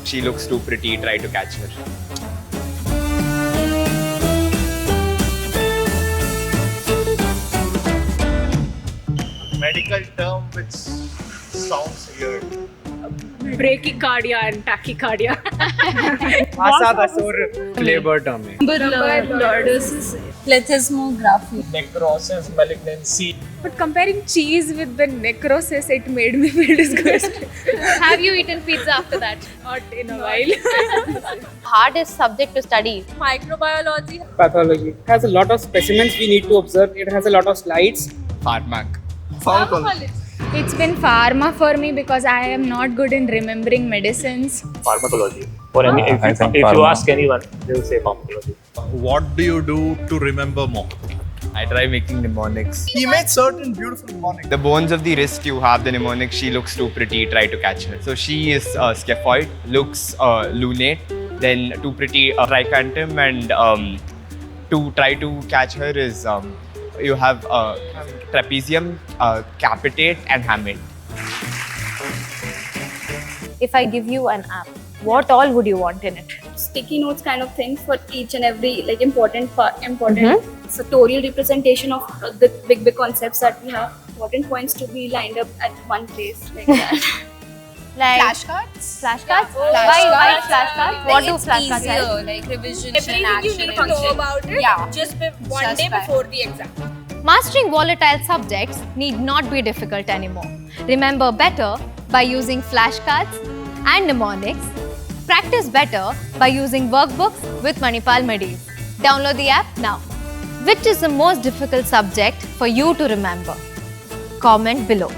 She looks too pretty, try to catch her. Medical term which sounds weird. Bradycardia and tachycardia. labor term है. Plethysmography. Necrosis, malignancy. But comparing cheese with the necrosis, it made me feel disgusted. Have you eaten pizza after that? Not in a while. Hardest subject to study. Microbiology. Pathology. It has a lot of specimens we need to observe. It has a lot of slides. Pharmacology. It's been pharma for me because I am not good in remembering medicines. Pharmacology. Or if you ask anyone, they will say pharmacology. What do you do to remember more? I try making mnemonics. He made certain beautiful mnemonics. The bones of the wrist, you have the mnemonic, she looks too pretty, try to catch her. So she is scaphoid, looks lunate, then too pretty, tricantum, and to try to catch her is you have trapezium, capitate, and hamate. If I give you an app, what all would you want in it? Sticky notes kind of thing for each and every important sartorial representation of the big concepts that we have. Important points to be lined up at one place like that. Like Flashcards? flashcards? Yeah. Why flashcards? What do It's flashcards easier, help? like revision Everything and you action need to know about it just one day before the exam. Mastering volatile subjects need not be difficult anymore. Remember better by using flashcards and mnemonics. Practice better by using workbooks with Manipal Medis. Download the app now. Which is the most difficult subject for you to remember? Comment below.